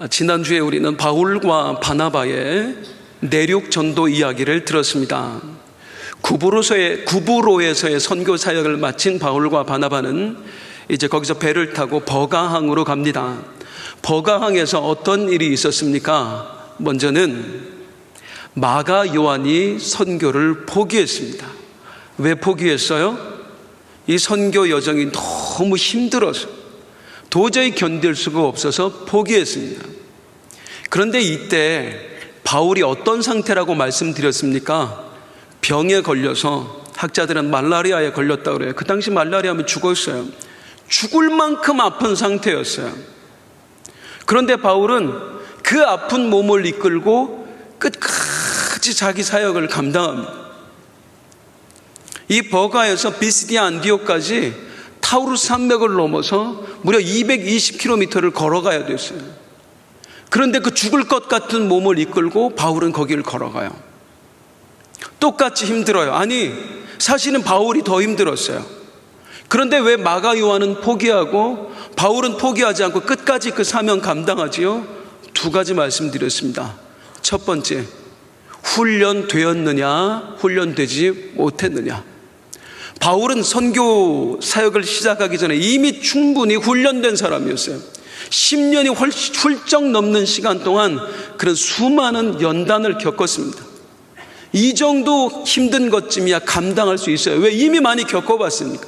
지난주에 우리는 바울과 바나바의 내륙 전도 이야기를 들었습니다. 구브로에서의 선교 사역을 마친 바울과 바나바는 이제 거기서 배를 타고 버가항으로 갑니다. 버가항에서 어떤 일이 있었습니까? 먼저는 마가 요한이 선교를 포기했습니다. 왜 포기했어요? 이 선교 여정이 너무 힘들어서 도저히 견딜 수가 없어서 포기했습니다. 그런데 이때 바울이 어떤 상태라고 말씀드렸습니까? 병에 걸려서, 학자들은 말라리아에 걸렸다고 그래요. 그 당시 말라리아면 죽었어요. 죽을 만큼 아픈 상태였어요. 그런데 바울은 그 아픈 몸을 이끌고 끝까지 자기 사역을 감당합니다. 이 버가에서 비시디아 안디옥까지 타우루스 산맥을 넘어서 무려 220km를 걸어가야 됐어요. 그런데 그 죽을 것 같은 몸을 이끌고 바울은 거기를 걸어가요. 똑같이 힘들어요. 아니, 사실은 바울이 더 힘들었어요. 그런데 왜 마가 요한은 포기하고 바울은 포기하지 않고 끝까지 그 사명 감당하지요? 두 가지 말씀드렸습니다. 첫 번째, 훈련되었느냐, 훈련되지 못했느냐. 바울은 선교 사역을 시작하기 전에 이미 충분히 훈련된 사람이었어요. 10년이 훌쩍 넘는 시간 동안 그런 수많은 연단을 겪었습니다. 이 정도 힘든 것쯤이야 감당할 수 있어요. 왜? 이미 많이 겪어봤으니까.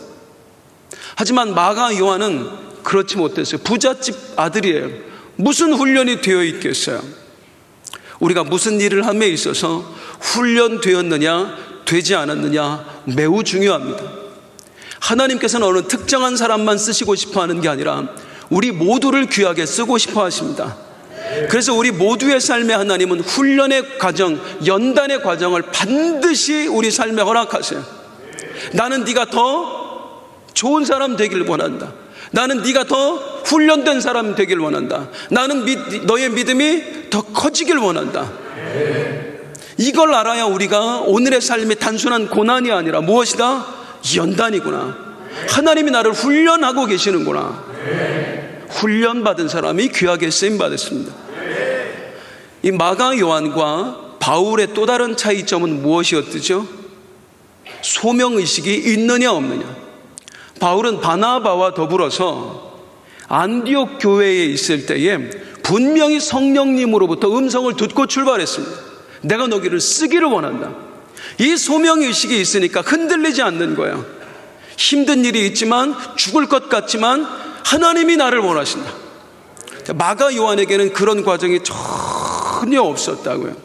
하지만 마가 요한은 그렇지 못했어요. 부잣집 아들이에요. 무슨 훈련이 되어 있겠어요? 우리가 무슨 일을 함에 있어서 훈련되었느냐 되지 않았느냐 매우 중요합니다. 하나님께서는 어느 특정한 사람만 쓰시고 싶어 하는 게 아니라 우리 모두를 귀하게 쓰고 싶어 하십니다. 그래서 우리 모두의 삶에 하나님은 훈련의 과정, 연단의 과정을 반드시 우리 삶에 허락하세요. 나는 네가 더 좋은 사람 되길 원한다. 나는 네가 더 훈련된 사람 되길 원한다. 나는 너의 믿음이 더 커지길 원한다. 이걸 알아야 우리가 오늘의 삶이 단순한 고난이 아니라 무엇이다? 연단이구나. 하나님이 나를 훈련하고 계시는구나. 훈련받은 사람이 귀하게 쓰임받았습니다. 이 마가 요한과 바울의 또 다른 차이점은 무엇이었죠? 소명의식이 있느냐 없느냐. 바울은 바나바와 더불어서 안디옥 교회에 있을 때에 분명히 성령님으로부터 음성을 듣고 출발했습니다. 내가 너희를 쓰기를 원한다. 이 소명의식이 있으니까 흔들리지 않는 거예요. 힘든 일이 있지만, 죽을 것 같지만 하나님이 나를 원하신다. 마가 요한에게는 그런 과정이 전혀 없었다고요.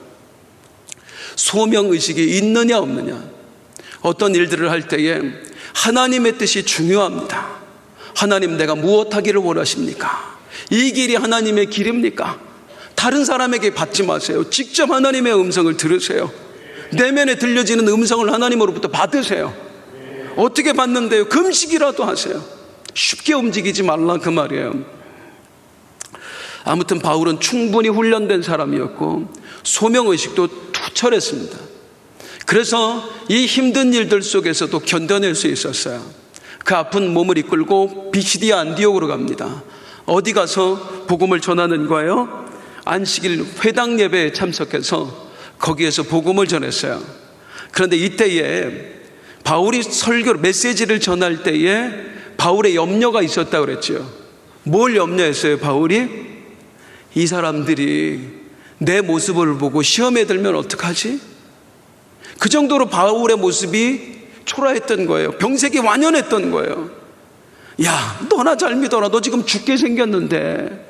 소명의식이 있느냐 없느냐. 어떤 일들을 할 때에 하나님의 뜻이 중요합니다. 하나님, 내가 무엇 하기를 원하십니까? 이 길이 하나님의 길입니까? 다른 사람에게 받지 마세요. 직접 하나님의 음성을 들으세요. 내면에 들려지는 음성을 하나님으로부터 받으세요. 어떻게 받는데요? 금식이라도 하세요. 쉽게 움직이지 말라 그 말이에요. 아무튼 바울은 충분히 훈련된 사람이었고 소명의식도 투철했습니다. 그래서 이 힘든 일들 속에서도 견뎌낼 수 있었어요. 그 아픈 몸을 이끌고 비시디아 안디옥으로 갑니다. 어디 가서 복음을 전하는 거예요? 안식일 회당 예배에 참석해서 거기에서 복음을 전했어요. 그런데 이때에 바울이 설교를 메시지를 전할 때에 바울의 염려가 있었다고 그랬죠. 뭘 염려했어요? 바울이 이 사람들이 내 모습을 보고 시험에 들면 어떡하지? 그 정도로 바울의 모습이 초라했던 거예요. 병색이 완연했던 거예요. 야, 너나 잘 믿어라. 너 지금 죽게 생겼는데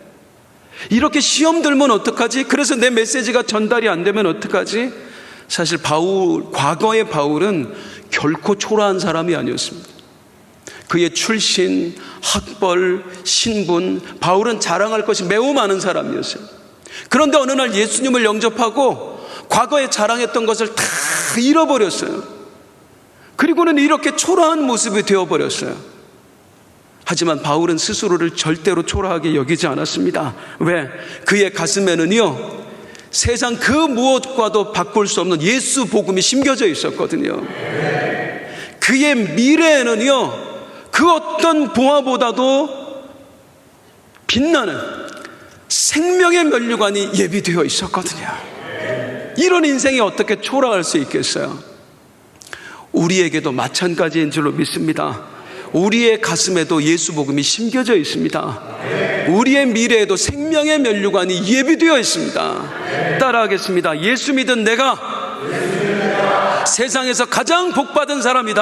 이렇게 시험 들면 어떡하지? 그래서 내 메시지가 전달이 안 되면 어떡하지? 사실 과거의 바울은 결코 초라한 사람이 아니었습니다. 그의 출신, 학벌, 신분, 바울은 자랑할 것이 매우 많은 사람이었어요. 그런데 어느 날 예수님을 영접하고 과거에 자랑했던 것을 다 잃어버렸어요. 그리고는 이렇게 초라한 모습이 되어버렸어요. 하지만 바울은 스스로를 절대로 초라하게 여기지 않았습니다. 왜? 그의 가슴에는요, 세상 그 무엇과도 바꿀 수 없는 예수 복음이 심겨져 있었거든요. 그의 미래에는요, 그 어떤 보화보다도 빛나는 생명의 면류관이 예비되어 있었거든요. 이런 인생이 어떻게 초라할 수 있겠어요? 우리에게도 마찬가지인 줄로 믿습니다. 우리의 가슴에도 예수 복음이 심겨져 있습니다. 우리의 미래에도 생명의 면류관이 예비되어 있습니다. 따라하겠습니다. 예수 믿은 내가 세상에서 가장 복받은 사람이다.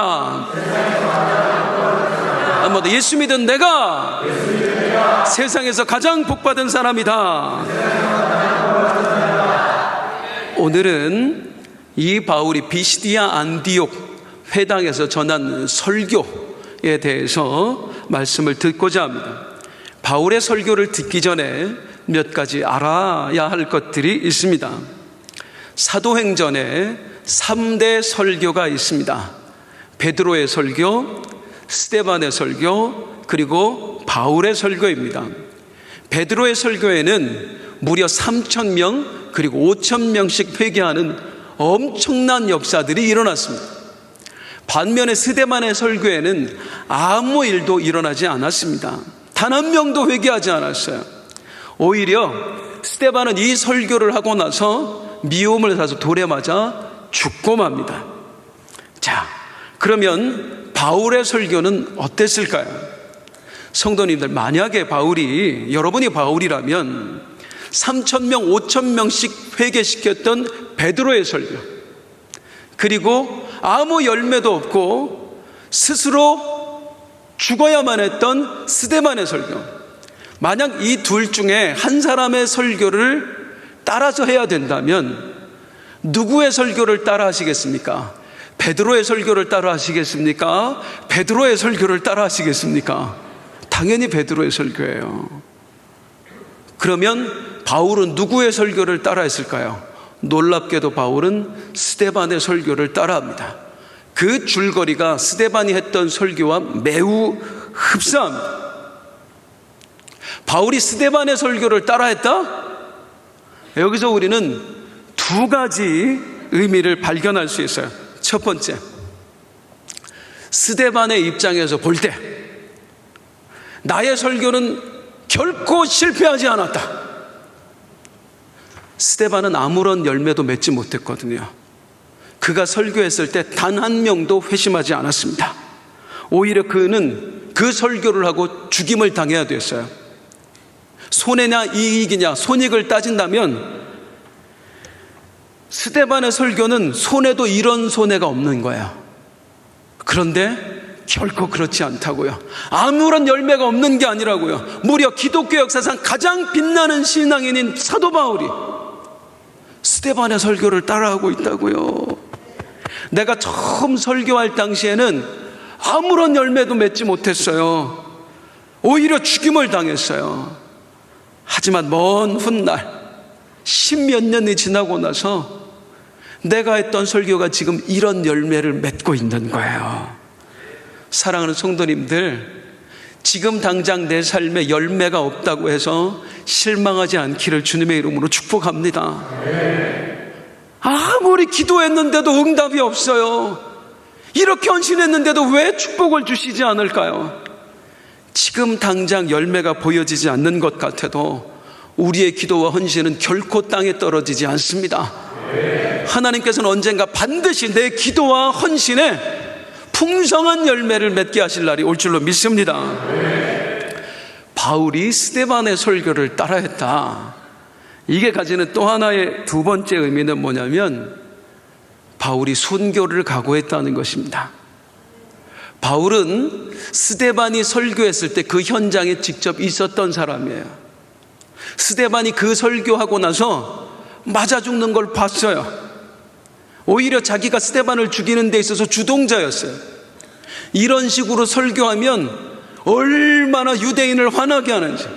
한번 더. 예수 믿은 내가 세상에서 가장 복받은 사람이다. 오늘은 이 바울이 비시디아 안디옥 회당에서 전한 설교에 대해서 말씀을 듣고자 합니다. 바울의 설교를 듣기 전에 몇 가지 알아야 할 것들이 있습니다. 사도행전에 3대 설교가 있습니다. 베드로의 설교, 스데반의 설교, 그리고 바울의 설교입니다. 베드로의 설교에는 무려 3,000명 그리고 5,000명씩 회개하는 엄청난 역사들이 일어났습니다. 반면에 스데반의 설교에는 아무 일도 일어나지 않았습니다. 단 한 명도 회개하지 않았어요. 오히려 스데반은 이 설교를 하고 나서 미움을 사서 돌에 맞아 죽고 맙니다. 자, 그러면 바울의 설교는 어땠을까요? 성도님들, 만약에 여러분이 바울이라면 3,000명, 5,000명씩 회개시켰던 베드로의 설교, 그리고 아무 열매도 없고 스스로 죽어야만 했던 스데반의 설교, 만약 이 둘 중에 한 사람의 설교를 따라서 해야 된다면 누구의 설교를 따라 하시겠습니까? 베드로의 설교를 따라 하시겠습니까? 베드로의 설교를 따라 하시겠습니까? 당연히 베드로의 설교예요. 그러면 바울은 누구의 설교를 따라 했을까요? 놀랍게도 바울은 스데반의 설교를 따라합니다. 그 줄거리가 스데반이 했던 설교와 매우 흡사합니다. 바울이 스데반의 설교를 따라했다? 여기서 우리는 두 가지 의미를 발견할 수 있어요. 첫 번째, 스데반의 입장에서 볼 때 나의 설교는 결코 실패하지 않았다. 스데반은 아무런 열매도 맺지 못했거든요. 그가 설교했을 때 단 한 명도 회심하지 않았습니다. 오히려 그는 그 설교를 하고 죽임을 당해야 됐어요. 손해냐 이익이냐, 손익을 따진다면 스데반의 설교는 손해도 이런 손해가 없는 거예요. 그런데 결코 그렇지 않다고요. 아무런 열매가 없는 게 아니라고요. 무려 기독교 역사상 가장 빛나는 신앙인인 사도 바울이 스데반의 설교를 따라하고 있다고요. 내가 처음 설교할 당시에는 아무런 열매도 맺지 못했어요. 오히려 죽임을 당했어요. 하지만 먼 훗날 10몇 년이 지나고 나서 내가 했던 설교가 지금 이런 열매를 맺고 있는 거예요. 사랑하는 성도님들, 지금 당장 내 삶에 열매가 없다고 해서 실망하지 않기를 주님의 이름으로 축복합니다. 아무리 기도했는데도 응답이 없어요. 이렇게 헌신했는데도 왜 축복을 주시지 않을까요? 지금 당장 열매가 보여지지 않는 것 같아도 우리의 기도와 헌신은 결코 땅에 떨어지지 않습니다. 하나님께서는 언젠가 반드시 내 기도와 헌신에 풍성한 열매를 맺게 하실 날이 올 줄로 믿습니다. 바울이 스데반의 설교를 따라했다. 이게 가지는 또 하나의 두 번째 의미는 뭐냐면 바울이 순교를 각오했다는 것입니다. 바울은 스데반이 설교했을 때 그 현장에 직접 있었던 사람이에요. 스데반이 그 설교하고 나서 맞아 죽는 걸 봤어요. 오히려 자기가 스데반을 죽이는 데 있어서 주동자였어요. 이런 식으로 설교하면 얼마나 유대인을 화나게 하는지,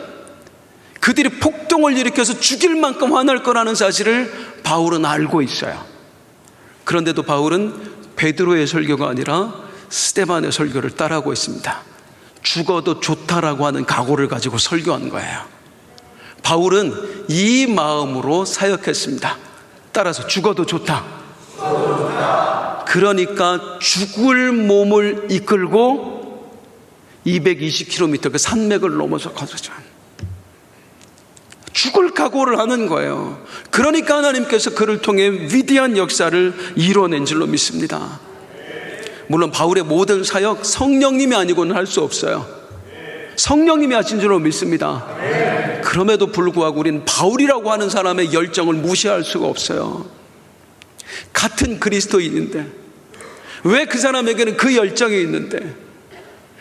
그들이 폭동을 일으켜서 죽일 만큼 화날 거라는 사실을 바울은 알고 있어요. 그런데도 바울은 베드로의 설교가 아니라 스데반의 설교를 따라하고 있습니다. 죽어도 좋다라고 하는 각오를 가지고 설교한 거예요. 바울은 이 마음으로 사역했습니다. 따라서 죽어도 좋다. 그러니까 죽을 몸을 이끌고 220km 그 산맥을 넘어서 가죠. 죽을 각오를 하는 거예요. 그러니까 하나님께서 그를 통해 위대한 역사를 이뤄낸 줄로 믿습니다. 물론 바울의 모든 사역 성령님이 아니고는 할 수 없어요. 성령님이 하신 줄로 믿습니다. 그럼에도 불구하고 우리는 바울이라고 하는 사람의 열정을 무시할 수가 없어요. 같은 그리스도인인데 왜 그 사람에게는 그 열정이 있는데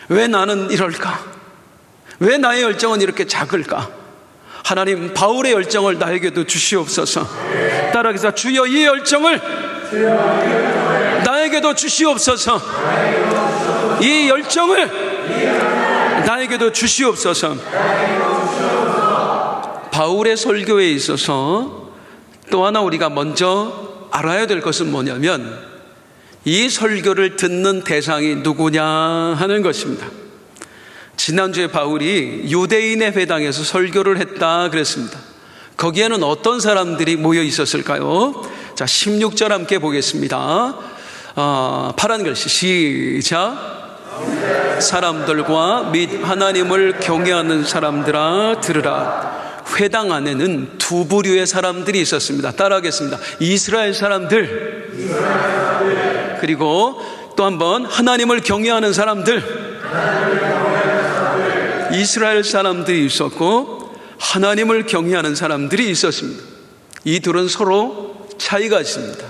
왜 나는 이럴까? 왜 나의 열정은 이렇게 작을까? 하나님, 바울의 열정을 나에게도 주시옵소서. 따라해서 주여 이 열정을 나에게도 주시옵소서. 이 열정을 나에게도 주시옵소서. 바울의 설교에 있어서 또 하나 우리가 먼저 알아야 될 것은 뭐냐면 이 설교를 듣는 대상이 누구냐 하는 것입니다. 지난주에 바울이 유대인의 회당에서 설교를 했다 그랬습니다. 거기에는 어떤 사람들이 모여 있었을까요? 자, 16절 함께 보겠습니다. 파란 글씨 시작. 사람들과 및 하나님을 경외하는 사람들아 들으라. 회당 안에는 두 부류의 사람들이 있었습니다. 따라하겠습니다. 이스라엘 사람들, 그리고 또 한번 하나님을 경외하는 사람들. 이스라엘 사람들이 있었고 하나님을 경외하는 사람들이 있었습니다. 이 둘은 서로 차이가 있습니다.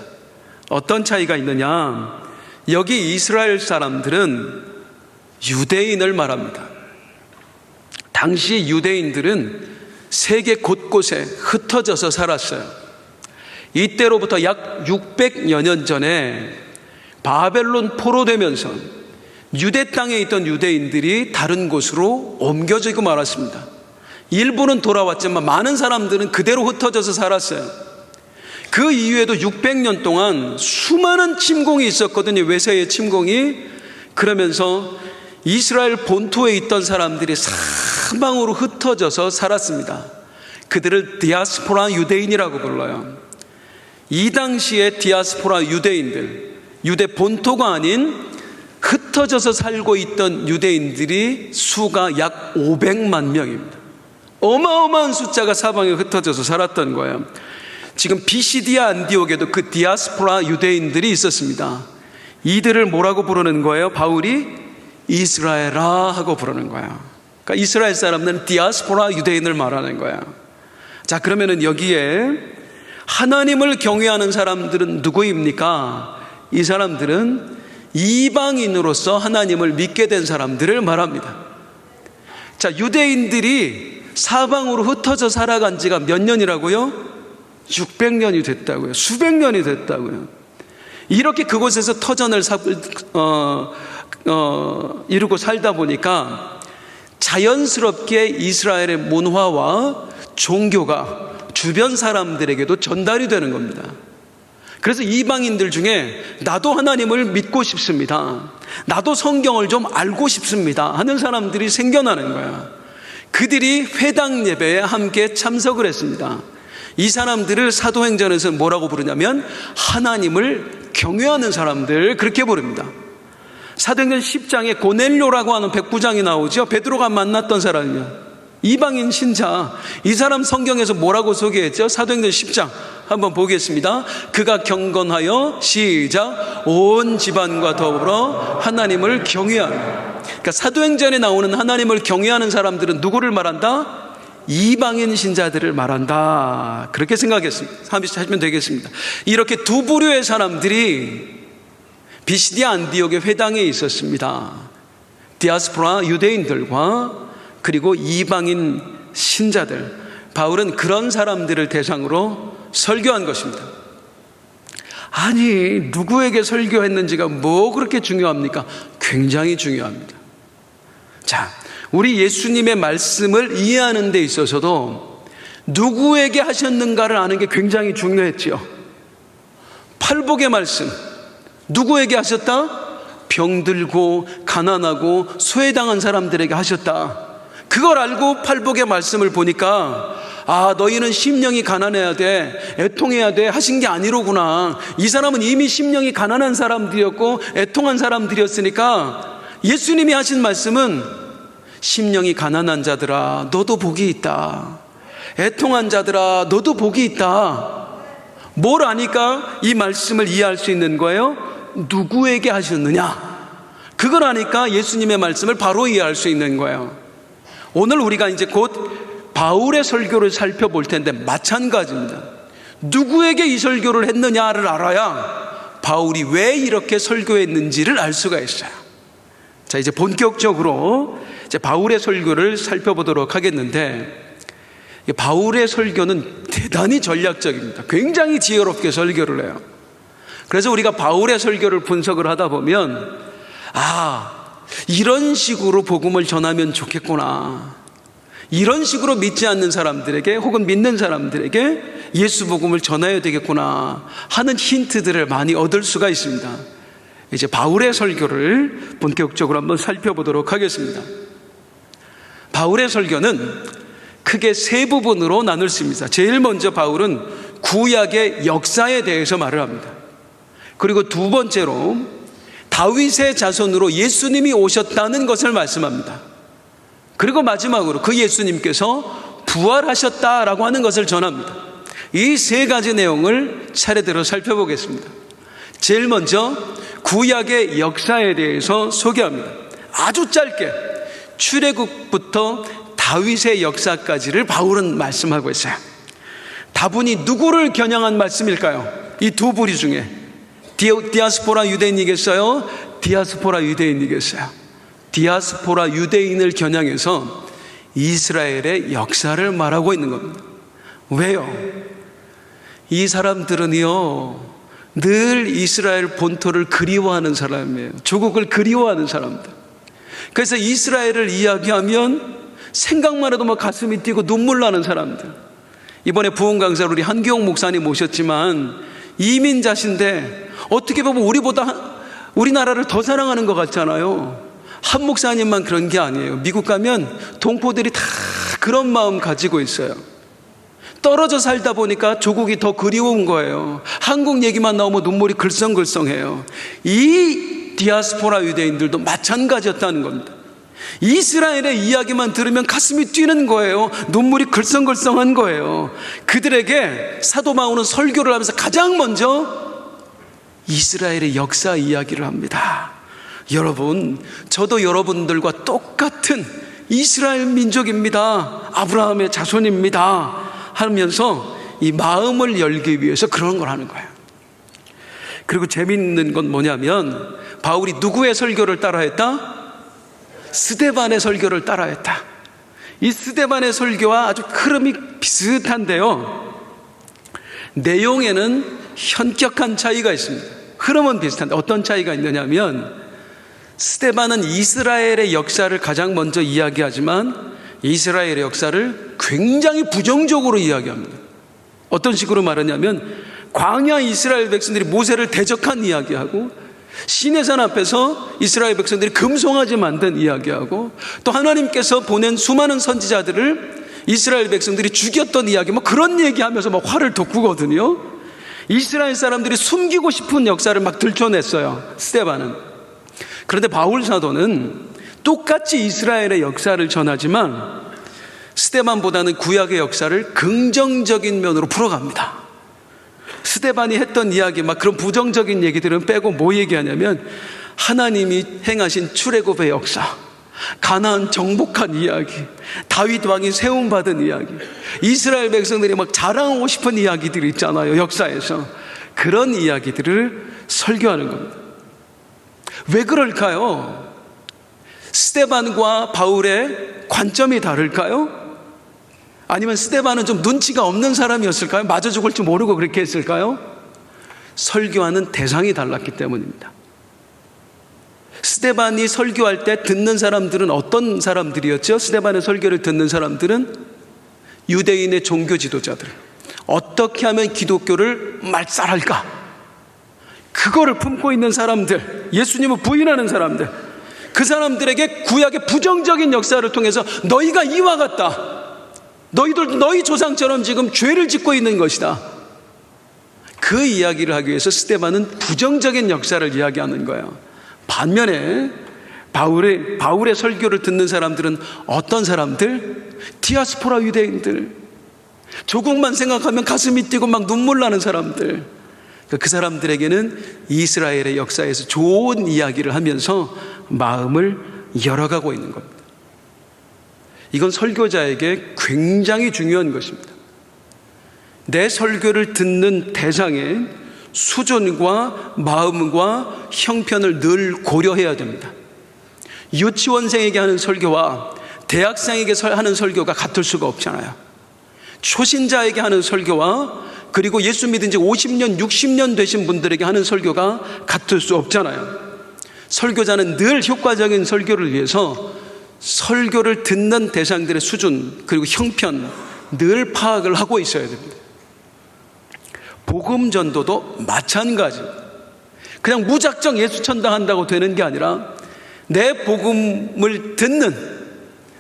어떤 차이가 있느냐? 여기 이스라엘 사람들은 유대인을 말합니다. 당시 유대인들은 세계 곳곳에 흩어져서 살았어요. 이때로부터 약 600여 년 전에 바벨론 포로되면서 유대 땅에 있던 유대인들이 다른 곳으로 옮겨지고 말았습니다. 일부는 돌아왔지만 많은 사람들은 그대로 흩어져서 살았어요. 그 이후에도 600년 동안 수많은 침공이 있었거든요. 외세의 침공이. 그러면서 이스라엘 본토에 있던 사람들이 사방으로 흩어져서 살았습니다. 그들을 디아스포라 유대인이라고 불러요. 이 당시에 디아스포라 유대인들, 유대 본토가 아닌 흩어져서 살고 있던 유대인들이 수가 약 500만 명입니다. 어마어마한 숫자가 사방에 흩어져서 살았던 거예요. 지금 비시디아 안디옥에도 그 디아스포라 유대인들이 있었습니다. 이들을 뭐라고 부르는 거예요? 바울이 이스라엘아 하고 부르는 거예요. 그러니까 이스라엘 사람들은 디아스포라 유대인을 말하는 거예요. 자, 그러면은 여기에 하나님을 경외하는 사람들은 누구입니까? 이 사람들은 이방인으로서 하나님을 믿게 된 사람들을 말합니다. 자, 유대인들이 사방으로 흩어져 살아간 지가 몇 년이라고요? 600년이 됐다고요. 수백 년이 됐다고요. 이렇게 그곳에서 터전을 이루고 살다 보니까 자연스럽게 이스라엘의 문화와 종교가 주변 사람들에게도 전달이 되는 겁니다. 그래서 이방인들 중에 나도 하나님을 믿고 싶습니다, 나도 성경을 좀 알고 싶습니다 하는 사람들이 생겨나는 거야. 그들이 회당 예배에 함께 참석을 했습니다. 이 사람들을 사도행전에서 뭐라고 부르냐면 하나님을 경외하는 사람들, 그렇게 부릅니다. 사도행전 10장에 고넬료라고 하는 백부장이 나오죠. 베드로가 만났던 사람이야. 이방인 신자. 이 사람 성경에서 뭐라고 소개했죠? 사도행전 10장 한번 보겠습니다. 그가 경건하여 시작 온 집안과 더불어 하나님을 경외하는. 그러니까 사도행전에 나오는 하나님을 경외하는 사람들은 누구를 말한다? 이방인 신자들을 말한다. 그렇게 생각했습니다. 하시면 되겠습니다. 이렇게 두 부류의 사람들이 비시디아 안디옥의 회당에 있었습니다. 디아스포라 유대인들과 그리고 이방인 신자들. 바울은 그런 사람들을 대상으로 설교한 것입니다. 아니, 누구에게 설교했는지가 뭐 그렇게 중요합니까? 굉장히 중요합니다. 자, 우리 예수님의 말씀을 이해하는 데 있어서도 누구에게 하셨는가를 아는 게 굉장히 중요했지요. 팔복의 말씀, 누구에게 하셨다? 병들고 가난하고 소외당한 사람들에게 하셨다. 그걸 알고 팔복의 말씀을 보니까 아, 너희는 심령이 가난해야 돼, 애통해야 돼 하신 게 아니로구나. 이 사람은 이미 심령이 가난한 사람들이었고 애통한 사람들이었으니까 예수님이 하신 말씀은 심령이 가난한 자들아, 너도 복이 있다. 애통한 자들아, 너도 복이 있다. 뭘 아니까 이 말씀을 이해할 수 있는 거예요? 누구에게 하셨느냐? 그걸 아니까 예수님의 말씀을 바로 이해할 수 있는 거예요. 오늘 우리가 이제 곧 바울의 설교를 살펴볼 텐데 마찬가지입니다. 누구에게 이 설교를 했느냐를 알아야 바울이 왜 이렇게 설교했는지를 알 수가 있어요. 자, 이제 본격적으로 이제 바울의 설교를 살펴보도록 하겠는데, 바울의 설교는 대단히 전략적입니다. 굉장히 지혜롭게 설교를 해요. 그래서 우리가 바울의 설교를 분석을 하다 보면, 이런 식으로 복음을 전하면 좋겠구나, 이런 식으로 믿지 않는 사람들에게 혹은 믿는 사람들에게 예수 복음을 전해야 되겠구나 하는 힌트들을 많이 얻을 수가 있습니다. 이제 바울의 설교를 본격적으로 한번 살펴보도록 하겠습니다. 바울의 설교는 크게 세 부분으로 나눌 수 있습니다. 제일 먼저 바울은 구약의 역사에 대해서 말을 합니다. 그리고 두 번째로 다윗의 자손으로 예수님이 오셨다는 것을 말씀합니다. 그리고 마지막으로 그 예수님께서 부활하셨다라고 하는 것을 전합니다. 이 세 가지 내용을 차례대로 살펴보겠습니다. 제일 먼저 구약의 역사에 대해서 소개합니다. 아주 짧게 출애굽부터 다윗의 역사까지를 바울은 말씀하고 있어요. 다분히 누구를 겨냥한 말씀일까요? 이 두 부류 중에 디아스포라 유대인이겠어요? 디아스포라 유대인이겠어요? 디아스포라 유대인을 겨냥해서 이스라엘의 역사를 말하고 있는 겁니다. 왜요? 이 사람들은요, 늘 이스라엘 본토를 그리워하는 사람이에요. 조국을 그리워하는 사람들. 그래서 이스라엘을 이야기하면 생각만 해도 막 가슴이 뛰고 눈물 나는 사람들. 이번에 부흥 강사로 우리 한기용 목사님 모셨지만 이민자신데 어떻게 보면 우리나라를 더 사랑하는 것 같잖아요. 한 목사님만 그런 게 아니에요. 미국 가면 동포들이 다 그런 마음 가지고 있어요. 떨어져 살다 보니까 조국이 더 그리운 거예요. 한국 얘기만 나오면 눈물이 글썽글썽해요. 이 디아스포라 유대인들도 마찬가지였다는 겁니다. 이스라엘의 이야기만 들으면 가슴이 뛰는 거예요. 눈물이 글썽글썽한 거예요. 그들에게 사도 바울은 설교를 하면서 가장 먼저 이스라엘의 역사 이야기를 합니다. 여러분, 저도 여러분들과 똑같은 이스라엘 민족입니다. 아브라함의 자손입니다 하면서 이 마음을 열기 위해서 그런 걸 하는 거예요. 그리고 재미있는 건 뭐냐면 바울이 누구의 설교를 따라했다? 스데반의 설교를 따라했다. 이 스데반의 설교와 아주 흐름이 비슷한데요, 내용에는 현격한 차이가 있습니다. 흐름은 비슷한데 어떤 차이가 있느냐면, 스데반은 이스라엘의 역사를 가장 먼저 이야기하지만 이스라엘의 역사를 굉장히 부정적으로 이야기합니다. 어떤 식으로 말하냐면, 광야 이스라엘 백성들이 모세를 대적한 이야기하고, 시내산 앞에서 이스라엘 백성들이 금송아지 만든 이야기하고, 또 하나님께서 보낸 수많은 선지자들을 이스라엘 백성들이 죽였던 이야기, 그런 얘기하면서 화를 돋구거든요. 이스라엘 사람들이 숨기고 싶은 역사를 막 들춰냈어요, 스데반은. 그런데 바울 사도는 똑같이 이스라엘의 역사를 전하지만 스데반보다는 구약의 역사를 긍정적인 면으로 풀어갑니다. 스데반이 했던 이야기, 그런 부정적인 얘기들은 빼고 뭐 얘기하냐면, 하나님이 행하신 출애굽의 역사, 가나안 정복한 이야기, 다윗 왕이 세움받은 이야기, 이스라엘 백성들이 자랑하고 싶은 이야기들이 있잖아요, 역사에서. 그런 이야기들을 설교하는 겁니다. 왜 그럴까요? 스데반과 바울의 관점이 다를까요? 아니면 스데반은 좀 눈치가 없는 사람이었을까요? 맞아 죽을 줄 모르고 그렇게 했을까요? 설교하는 대상이 달랐기 때문입니다. 스데반이 설교할 때 듣는 사람들은 어떤 사람들이었죠? 스데반의 설교를 듣는 사람들은 유대인의 종교 지도자들, 어떻게 하면 기독교를 말살할까, 그거를 품고 있는 사람들, 예수님을 부인하는 사람들, 그 사람들에게 구약의 부정적인 역사를 통해서 너희가 이와 같다, 너희 조상처럼 지금 죄를 짓고 있는 것이다, 그 이야기를 하기 위해서 스데반은 부정적인 역사를 이야기하는 거예요. 반면에 바울의 설교를 듣는 사람들은 어떤 사람들? 디아스포라 유대인들, 조국만 생각하면 가슴이 뛰고 막 눈물 나는 사람들, 그 사람들에게는 이스라엘의 역사에서 좋은 이야기를 하면서 마음을 열어가고 있는 겁니다. 이건 설교자에게 굉장히 중요한 것입니다. 내 설교를 듣는 대상의 수준과 마음과 형편을 늘 고려해야 됩니다. 유치원생에게 하는 설교와 대학생에게 하는 설교가 같을 수가 없잖아요. 초신자에게 하는 설교와 그리고 예수 믿은 지 50년, 60년 되신 분들에게 하는 설교가 같을 수 없잖아요. 설교자는 늘 효과적인 설교를 위해서 설교를 듣는 대상들의 수준 그리고 형편 늘 파악을 하고 있어야 됩니다. 복음 전도도 마찬가지입니다. 그냥 무작정 예수 전당한다고 되는 게 아니라 내 복음을 듣는,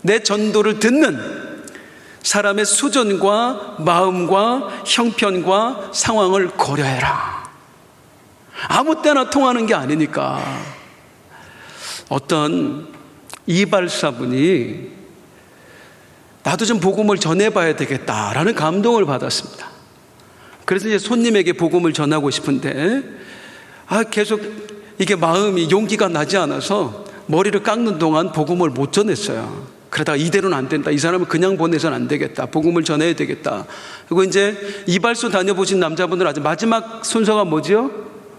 내 전도를 듣는 사람의 수준과 마음과 형편과 상황을 고려해라. 아무 때나 통하는 게 아니니까. 어떤 이발사분이 나도 좀 복음을 전해봐야 되겠다라는 감동을 받았습니다. 그래서 이제 손님에게 복음을 전하고 싶은데 계속 이게 마음이 용기가 나지 않아서 머리를 깎는 동안 복음을 못 전했어요. 그러다가 이대로는 안 된다. 이 사람을 그냥 보내서는 안 되겠다. 복음을 전해야 되겠다. 그리고 이제 이발소 다녀보신 남자분들 아주 마지막 순서가 뭐죠?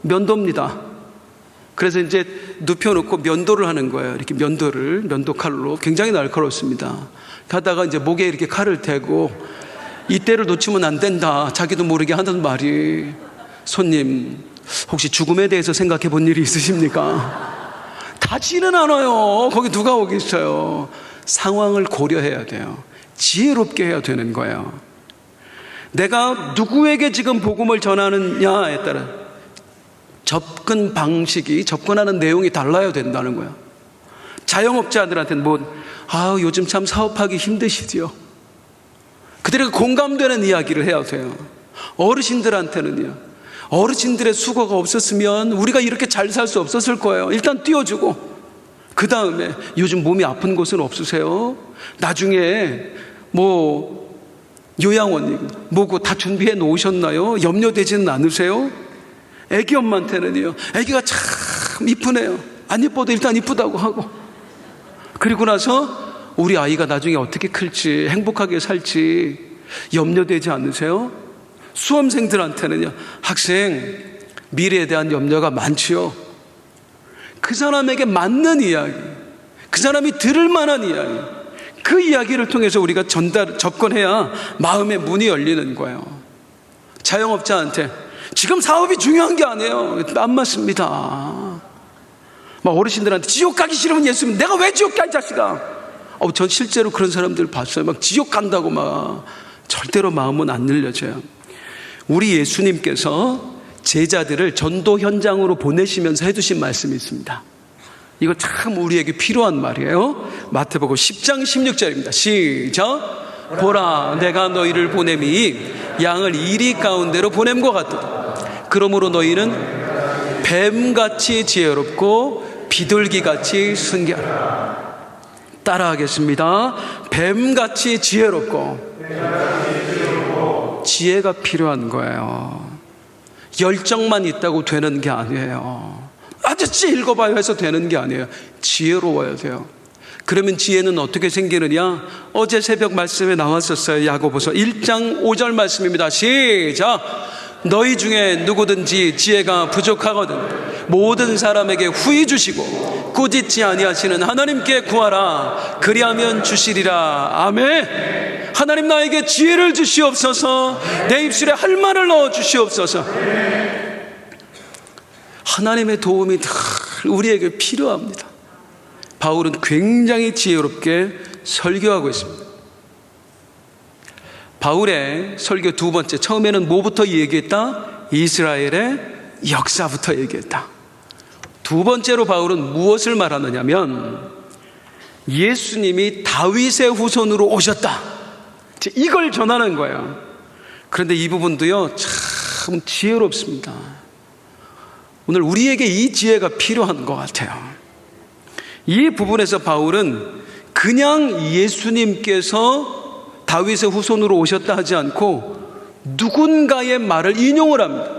면도입니다. 그래서 이제 눕혀놓고 면도를 하는 거예요. 이렇게 면도 칼로 굉장히 날카롭습니다. 하다가 이제 목에 이렇게 칼을 대고 이때를 놓치면 안 된다. 자기도 모르게 하는 말이, 손님 혹시 죽음에 대해서 생각해 본 일이 있으십니까? 닿지는 않아요. 거기 누가 오겠어요. 상황을 고려해야 돼요. 지혜롭게 해야 되는 거예요. 내가 누구에게 지금 복음을 전하느냐에 따라 접근 방식이, 접근하는 내용이 달라야 된다는 거예요. 자영업자들한테는 요즘 참 사업하기 힘드시지요. 그들에게 공감되는 이야기를 해야 돼요. 어르신들한테는요, 어르신들의 수고가 없었으면 우리가 이렇게 잘 살 수 없었을 거예요. 일단 띄워주고, 그 다음에 요즘 몸이 아픈 곳은 없으세요? 나중에 요양원 뭐고 다 준비해 놓으셨나요? 염려되지는 않으세요? 애기 엄마한테는요, 애기가 참 이쁘네요. 안 이뻐도 일단 이쁘다고 하고, 그리고 나서 우리 아이가 나중에 어떻게 클지, 행복하게 살지 염려되지 않으세요? 수험생들한테는요, 학생 미래에 대한 염려가 많지요. 그 사람에게 맞는 이야기, 그 사람이 들을 만한 이야기, 그 이야기를 통해서 우리가 접근해야 마음의 문이 열리는 거예요. 자영업자한테 지금 사업이 중요한 게 아니에요. 안 맞습니다. 어르신들한테 지옥 가기 싫으면 예수 믿으면, 내가 왜 지옥 가 이 자식아. 전 실제로 그런 사람들 봤어요. 지옥 간다고 절대로 마음은 안 늘려져요. 우리 예수님께서 제자들을 전도 현장으로 보내시면서 해두신 말씀이 있습니다. 이거 참 우리에게 필요한 말이에요. 마태복음 10장 16절입니다. 시작. 보라, 내가 너희를 보냄이 양을 이리 가운데로 보냄과 같도다. 그러므로 너희는 뱀같이 지혜롭고 비둘기같이 순결하라. 따라하겠습니다. 뱀같이 지혜롭고. 지혜가 필요한 거예요. 열정만 있다고 되는 게 아니에요. 아저씨 읽어봐요 해서 되는 게 아니에요. 지혜로워야 돼요. 그러면 지혜는 어떻게 생기느냐? 어제 새벽 말씀에 나왔었어요. 야고보서 1장 5절 말씀입니다. 시작. 너희 중에 누구든지 지혜가 부족하거든 모든 사람에게 후히 주시고 꾸짖지 아니하시는 하나님께 구하라. 그리하면 주시리라. 아멘. 하나님 나에게 지혜를 주시옵소서. 내 입술에 할 말을 넣어 주시옵소서. 하나님의 도움이 늘 우리에게 필요합니다. 바울은 굉장히 지혜롭게 설교하고 있습니다. 바울의 설교 두 번째, 처음에는 뭐부터 얘기했다? 이스라엘의 역사부터 얘기했다. 두 번째로 바울은 무엇을 말하느냐면 예수님이 다윗의 후손으로 오셨다, 이걸 전하는 거예요. 그런데 이 부분도요 참 지혜롭습니다. 오늘 우리에게 이 지혜가 필요한 것 같아요. 이 부분에서 바울은 그냥 예수님께서 다윗의 후손으로 오셨다 하지 않고 누군가의 말을 인용을 합니다.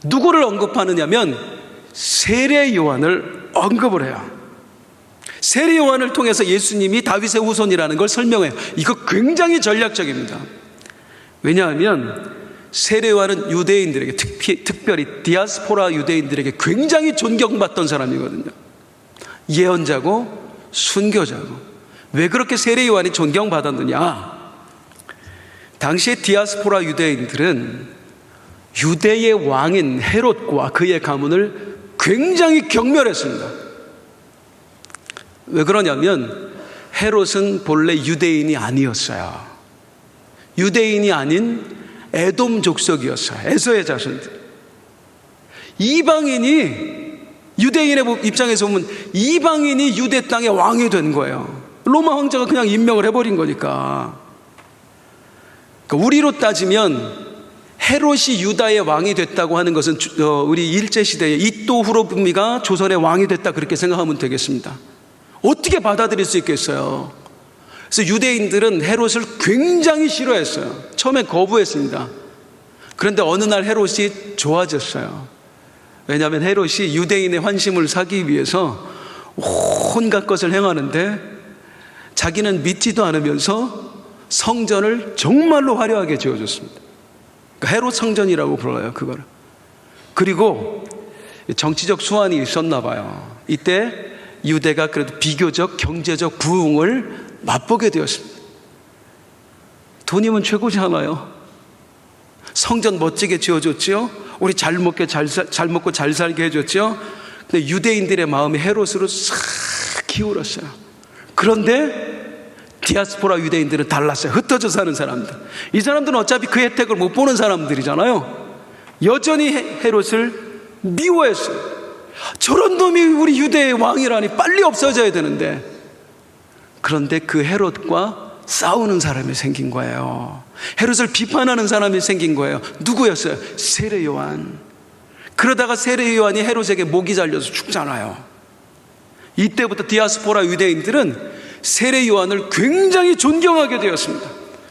누구를 언급하느냐면 세례 요한을 언급을 해요. 세례 요한을 통해서 예수님이 다윗의 후손이라는 걸 설명해요. 이거 굉장히 전략적입니다. 왜냐하면 세례 요한은 유대인들에게, 특별히 디아스포라 유대인들에게 굉장히 존경받던 사람이거든요. 예언자고 순교자고. 왜 그렇게 세례 요한이 존경받았느냐? 당시에 디아스포라 유대인들은 유대의 왕인 헤롯과 그의 가문을 굉장히 경멸했습니다. 왜 그러냐면 헤롯은 본래 유대인이 아니었어요. 유대인이 아닌 에돔 족속이었어요. 에서의 자손들. 이방인이, 유대인의 입장에서 보면 이방인이 유대 땅의 왕이 된 거예요. 로마 황제가 그냥 임명을 해버린 거니까. 그러니까 우리로 따지면 헤롯이 유다의 왕이 됐다고 하는 것은 우리 일제시대에 이또 후로부미가 조선의 왕이 됐다, 그렇게 생각하면 되겠습니다. 어떻게 받아들일 수 있겠어요? 그래서 유대인들은 헤롯을 굉장히 싫어했어요. 처음에 거부했습니다. 그런데 어느 날 헤롯이 좋아졌어요. 왜냐하면 헤롯이 유대인의 환심을 사기 위해서 온갖 것을 행하는데 자기는 믿지도 않으면서 성전을 정말로 화려하게 지어줬습니다. 그러니까 헤롯 성전이라고 불러요, 그거를. 그리고 정치적 수완이 있었나 봐요. 이때 유대가 그래도 비교적 경제적 부흥을 맛보게 되었습니다. 돈이면 최고잖아요. 성전 멋지게 지어줬지요. 우리 잘 먹고 잘 살게 해줬지요. 근데 유대인들의 마음이 헤롯으로 싹 기울었어요. 그런데 디아스포라 유대인들은 달랐어요. 흩어져 사는 사람들. 이 사람들은 어차피 그 혜택을 못 보는 사람들이잖아요. 여전히 헤롯을 미워했어요. 저런 놈이 우리 유대의 왕이라니, 빨리 없어져야 되는데. 그런데 그 헤롯과 싸우는 사람이 생긴 거예요. 헤롯을 비판하는 사람이 생긴 거예요. 누구였어요? 세례 요한. 그러다가 세례 요한이 헤롯에게 목이 잘려서 죽잖아요. 이때부터 디아스포라 유대인들은 세례 요한을 굉장히 존경하게 되었습니다.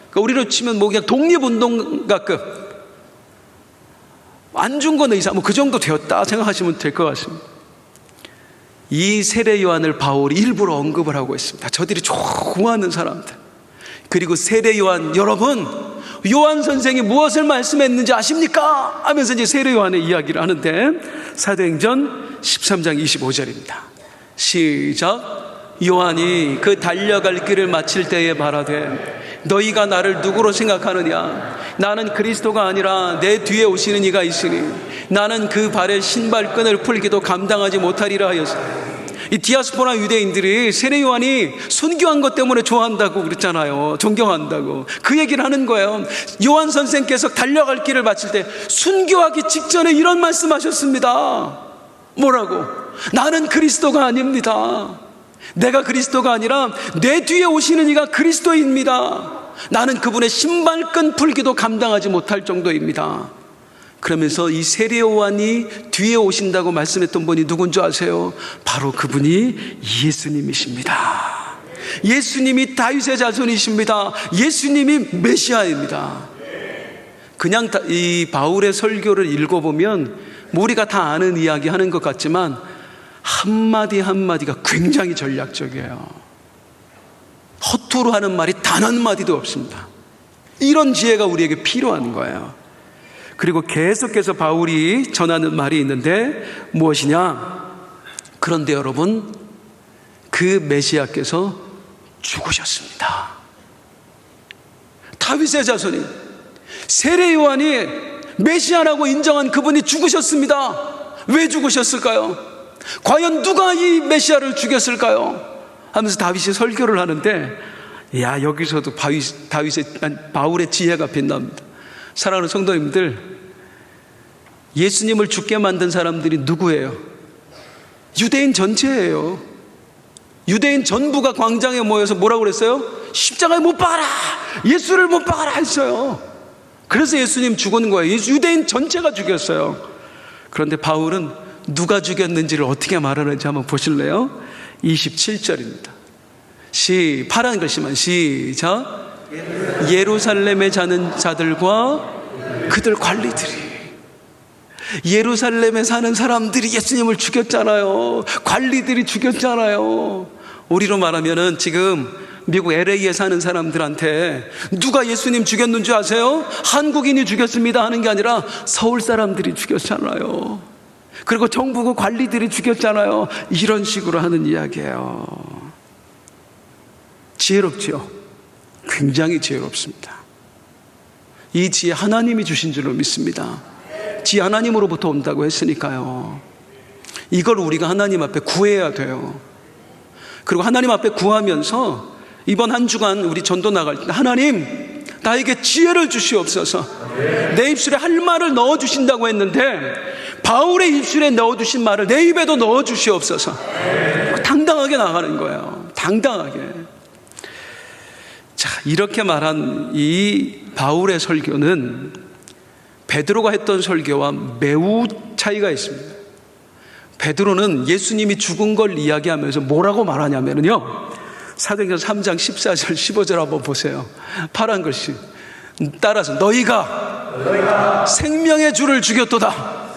그러니까 우리로 치면 뭐 그냥 독립운동가급, 안중근 의사 뭐 그 정도 되었다 생각하시면 될 것 같습니다. 이 세례 요한을 바울이 일부러 언급을 하고 있습니다. 저들이 좋아하는 사람들. 그리고 세례 요한, 여러분 요한 선생이 무엇을 말씀했는지 아십니까? 하면서 이제 세례 요한의 이야기를 하는데, 사도행전 13장 25절입니다. 시작. 요한이 그 달려갈 길을 마칠 때에 말하되 너희가 나를 누구로 생각하느냐? 나는 그리스도가 아니라 내 뒤에 오시는 이가 있으니 나는 그 발의 신발끈을 풀기도 감당하지 못하리라 하였어요. 이 디아스포라 유대인들이 세례 요한이 순교한 것 때문에 좋아한다고 그랬잖아요. 존경한다고. 그 얘기를 하는 거예요. 요한 선생께서 달려갈 길을 마칠 때 순교하기 직전에 이런 말씀하셨습니다. 뭐라고? 나는 그리스도가 아닙니다. 내가 그리스도가 아니라 내 뒤에 오시는 이가 그리스도입니다. 나는 그분의 신발끈 풀기도 감당하지 못할 정도입니다. 그러면서 이 세례 요한이 뒤에 오신다고 말씀했던 분이 누군지 아세요? 바로 그분이 예수님이십니다. 예수님이 다윗의 자손이십니다. 예수님이 메시아입니다. 그냥 이 바울의 설교를 읽어보면 우리가 다 아는 이야기 하는 것 같지만 한마디 한마디가 굉장히 전략적이에요. 허투루 하는 말이 단 한마디도 없습니다. 이런 지혜가 우리에게 필요한 거예요. 그리고 계속해서 바울이 전하는 말이 있는데 무엇이냐? 그런데 여러분, 그 메시아께서 죽으셨습니다. 다윗의 자손인 세례 요한이 메시아라고 인정한 그분이 죽으셨습니다. 왜 죽으셨을까요? 과연 누가 이 메시아를 죽였을까요? 하면서 다윗이 설교를 하는데, 야, 여기서도 바울의 지혜가 빛납니다. 사랑하는 성도님들, 예수님을 죽게 만든 사람들이 누구예요? 유대인 전체예요. 유대인 전부가 광장에 모여서 뭐라고 그랬어요? 십자가에 못 박아라! 예수를 못 박아라! 했어요. 그래서 예수님 죽은 거예요. 유대인 전체가 죽였어요. 그런데 바울은 누가 죽였는지를 어떻게 말하는지 한번 보실래요? 27절입니다. 파란 글씨만 시작. 예루살렘에 사는 자들과 그들 관리들이. 예루살렘에 사는 사람들이 예수님을 죽였잖아요. 관리들이 죽였잖아요. 우리로 말하면은 지금 미국 LA에 사는 사람들한테 누가 예수님 죽였는 줄 아세요? 한국인이 죽였습니다 하는 게 아니라 서울 사람들이 죽였잖아요. 그리고 정부고 관리들이 죽였잖아요. 이런 식으로 하는 이야기예요. 지혜롭죠? 굉장히 지혜롭습니다. 이 지혜 하나님이 주신 줄로 믿습니다. 지혜 하나님으로부터 온다고 했으니까요. 이걸 우리가 하나님 앞에 구해야 돼요. 그리고 하나님 앞에 구하면서 이번 한 주간 우리 전도 나갈 때 하나님 나에게 지혜를 주시옵소서. 내 입술에 할 말을 넣어주신다고 했는데 바울의 입술에 넣어주신 말을 내 입에도 넣어주시옵소서. 당당하게 나가는 거예요. 당당하게. 자, 이렇게 말한 이 바울의 설교는 베드로가 했던 설교와 매우 차이가 있습니다. 베드로는 예수님이 죽은 걸 이야기하면서 뭐라고 말하냐면요, 사도행전 3장 14절 15절 한번 보세요. 파란 글씨 따라서 너희가 생명의 주를 죽였도다.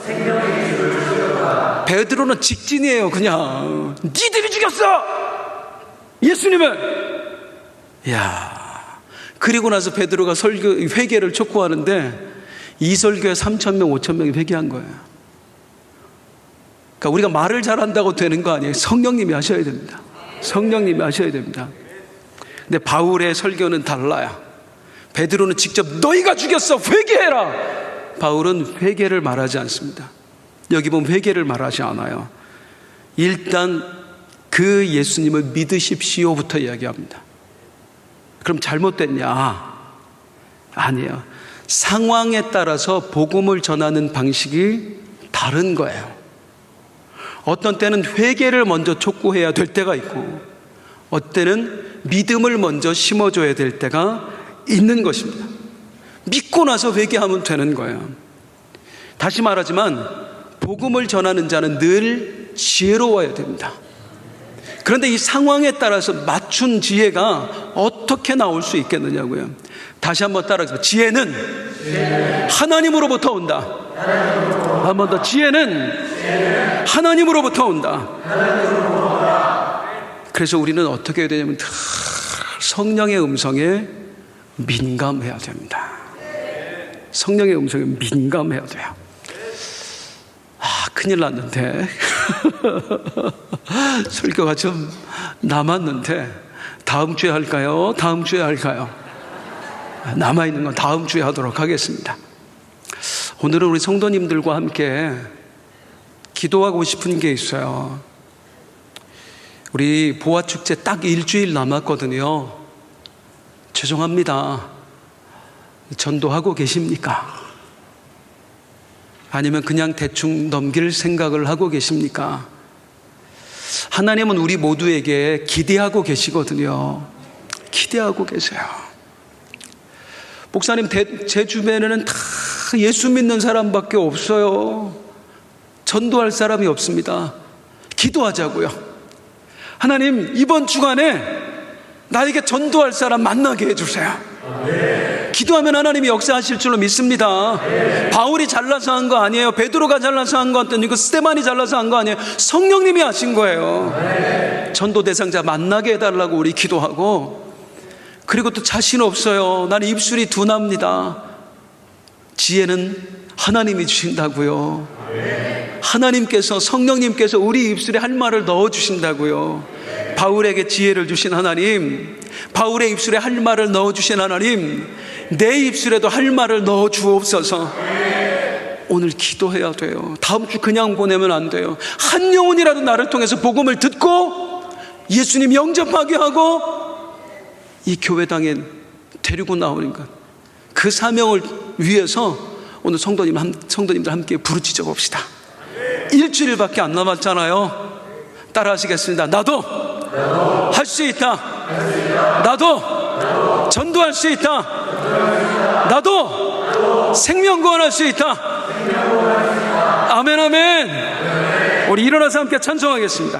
베드로는 직진이에요. 그냥 니들이 죽였어 예수님을. 야, 그리고 나서 베드로가 회개를 촉구하는데 이 설교에 3,000명 5,000명이 회개한 거예요. 그러니까 우리가 말을 잘한다고 되는 거 아니에요. 성령님이 하셔야 됩니다. 성령님이 하셔야 됩니다. 근데 바울의 설교는 달라요. 베드로는 직접 너희가 죽였어 회개해라. 바울은 회개를 말하지 않습니다. 여기 보면 회개를 말하지 않아요. 일단 그 예수님을 믿으십시오부터 이야기합니다. 그럼 잘못됐냐? 아니에요. 상황에 따라서 복음을 전하는 방식이 다른 거예요. 어떤 때는 회개를 먼저 촉구해야 될 때가 있고 어떤 때는 믿음을 먼저 심어줘야 될 때가 있는 것입니다. 믿고 나서 회개하면 되는 거예요. 다시 말하지만 복음을 전하는 자는 늘 지혜로워야 됩니다. 그런데 이 상황에 따라서 맞춘 지혜가 어떻게 나올 수 있겠느냐고요. 다시 한번 따라하겠습니다. 지혜는 하나님으로부터 온다. 한 번 더. 지혜는 하나님으로부터 온다. 그래서 우리는 어떻게 해야 되냐면 성령의 음성에 민감해야 됩니다. 성령의 음성에 민감해야 돼요. 아, 큰일 났는데 설교가 좀 남았는데 다음 주에 할까요? 다음 주에 할까요? 남아있는 건 다음 주에 하도록 하겠습니다. 오늘은 우리 성도님들과 함께 기도하고 싶은 게 있어요. 우리 보아축제 딱 일주일 남았거든요. 죄송합니다. 전도하고 계십니까? 아니면 그냥 대충 넘길 생각을 하고 계십니까? 하나님은 우리 모두에게 기대하고 계시거든요. 기대하고 계세요. 목사님, 제 주변에는 다 예수 믿는 사람밖에 없어요. 전도할 사람이 없습니다. 기도하자고요. 하나님, 이번 주간에 나에게 전도할 사람 만나게 해주세요. 기도하면 하나님이 역사하실 줄로 믿습니다. 바울이 잘나서 한 거 아니에요. 베드로가 잘나서 한 거 아니에요. 스데반이 잘나서 한 거 아니에요. 성령님이 하신 거예요. 전도 대상자 만나게 해달라고 우리 기도하고, 그리고 또 자신 없어요. 나는 입술이 둔합니다. 지혜는 하나님이 주신다고요. 하나님께서, 성령님께서 우리 입술에 할 말을 넣어주신다고요. 바울에게 지혜를 주신 하나님, 바울의 입술에 할 말을 넣어주신 하나님, 내 입술에도 할 말을 넣어주옵소서. 오늘 기도해야 돼요. 다음 주 그냥 보내면 안 돼요. 한 영혼이라도 나를 통해서 복음을 듣고 예수님 영접하게 하고 이 교회당에 데리고 나오는 것, 그 사명을 위해서 오늘 성도님들 함께 부르짖어 봅시다. 일주일밖에 안 남았잖아요. 따라 하시겠습니다. 나도 할 수 있다. 나도 전도할 수 있다. 나도 생명 구원할 수 있다. 아멘, 아멘. 우리 일어나서 함께 찬송하겠습니다.